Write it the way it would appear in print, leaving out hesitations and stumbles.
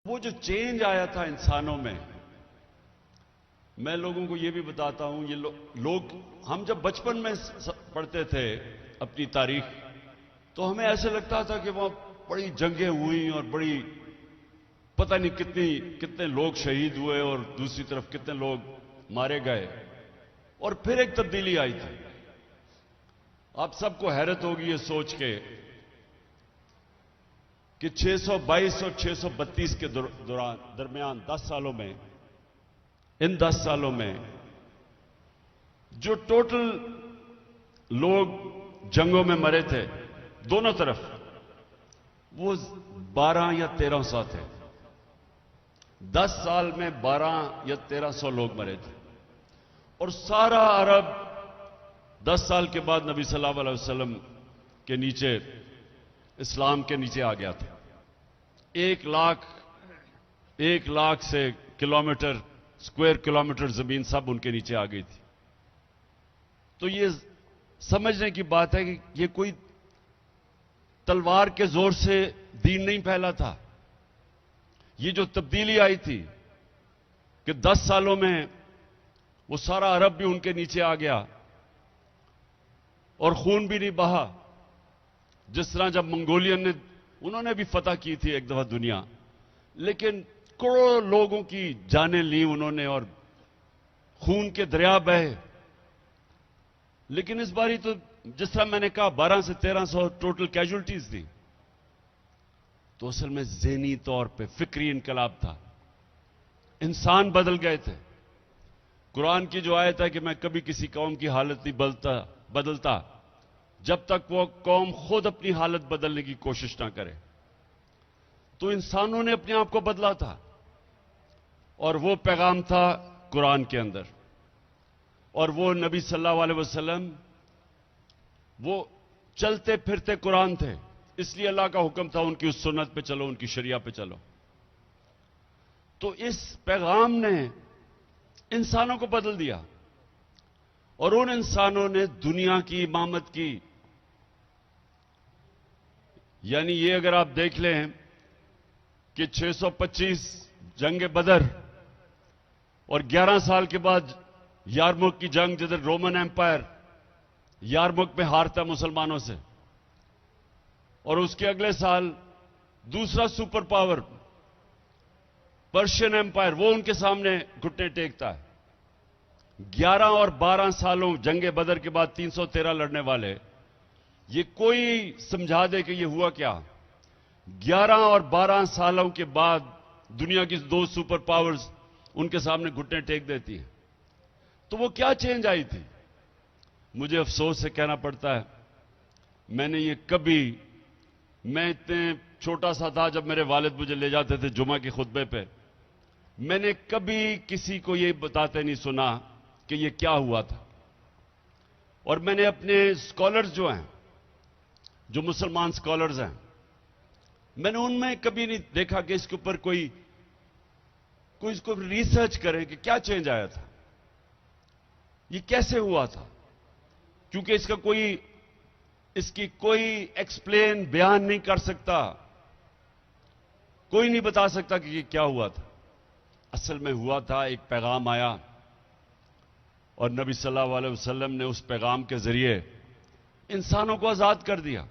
وہ جو چینج آیا تھا انسانوں میں لوگوں کو یہ بھی بتاتا ہوں، یہ لوگ ہم جب بچپن میں پڑھتے تھے اپنی تاریخ، تو ہمیں ایسے لگتا تھا کہ وہاں بڑی جنگیں ہوئیں اور بڑی پتہ نہیں کتنے لوگ شہید ہوئے اور دوسری طرف کتنے لوگ مارے گئے، اور پھر ایک تبدیلی آئی تھی۔ آپ سب کو حیرت ہوگی یہ سوچ کے کہ 622 اور 632 کے درمیان 10 سالوں میں، ان 10 سالوں میں جو ٹوٹل لوگ جنگوں میں مرے تھے دونوں طرف، وہ 12 یا 1300 تھے۔ 10 سال میں 12 یا 1300 لوگ مرے تھے، اور سارا عرب 10 سال کے بعد نبی صلی اللہ علیہ وسلم کے نیچے، اسلام کے نیچے آ گیا تھا۔ 1 لاکھ سے کلومیٹر، اسکوائر کلومیٹر زمین سب ان کے نیچے آ گئی تھی۔ تو یہ سمجھنے کی بات ہے کہ یہ کوئی تلوار کے زور سے دین نہیں پھیلا تھا۔ یہ جو تبدیلی آئی تھی کہ 10 سالوں میں وہ سارا عرب بھی ان کے نیچے آ گیا، اور خون بھی نہیں بہا، جس طرح جب منگولین نے، انہوں نے بھی فتح کی تھی ایک دفعہ دنیا، لیکن کروڑوں لوگوں کی جانیں لی انہوں نے اور خون کے دریا بہے۔ لیکن اس باری تو جس طرح میں نے کہا 12 سے 1300 ٹوٹل کیجولٹیز تھی، تو اصل میں ذہنی طور پہ فکری انقلاب تھا۔ انسان بدل گئے تھے۔ قرآن کی جو آیت ہے کہ میں کبھی کسی قوم کی حالت نہیں بدلتا جب تک وہ قوم خود اپنی حالت بدلنے کی کوشش نہ کرے، تو انسانوں نے اپنے آپ کو بدلا تھا، اور وہ پیغام تھا قرآن کے اندر، اور وہ نبی صلی اللہ علیہ وسلم وہ چلتے پھرتے قرآن تھے، اس لیے اللہ کا حکم تھا ان کی اس سنت پہ چلو، ان کی شریعہ پہ چلو۔ تو اس پیغام نے انسانوں کو بدل دیا، اور ان انسانوں نے دنیا کی امامت کی۔ یعنی یہ اگر آپ دیکھ لیں کہ 625 جنگ بدر اور 11 سال کے بعد یارموک کی جنگ، جدھر رومن ایمپائر یارموک میں ہارتا مسلمانوں سے، اور اس کے اگلے سال دوسرا سپر پاور پرشین ایمپائر وہ ان کے سامنے گھٹنے ٹیکتا ہے۔ 11 اور 12 سالوں جنگ بدر کے بعد 313 لڑنے والے، یہ کوئی سمجھا دے کہ یہ ہوا کیا؟ 11 اور 12 سالوں کے بعد دنیا کی 2 سپر پاورز ان کے سامنے گھٹنے ٹیک دیتی ہیں۔ تو وہ کیا چینج آئی تھی؟ مجھے افسوس سے کہنا پڑتا ہے، میں نے یہ میں اتنے چھوٹا سا تھا جب میرے والد مجھے لے جاتے تھے جمعہ کے خطبے پہ، میں نے کبھی کسی کو یہ بتاتے نہیں سنا کہ یہ کیا ہوا تھا۔ اور میں نے اپنے اسکالرز جو ہیں، جو مسلمان اسکالرز ہیں، میں نے ان میں کبھی نہیں دیکھا کہ اس کے اوپر کوئی اس کو ریسرچ کرے کہ کیا چینج آیا تھا، یہ کیسے ہوا تھا، کیونکہ اس کی کوئی ایکسپلین بیان نہیں کر سکتا، کوئی نہیں بتا سکتا کہ یہ کیا ہوا تھا۔ اصل میں ہوا تھا، ایک پیغام آیا، اور نبی صلی اللہ علیہ وسلم نے اس پیغام کے ذریعے انسانوں کو آزاد کر دیا۔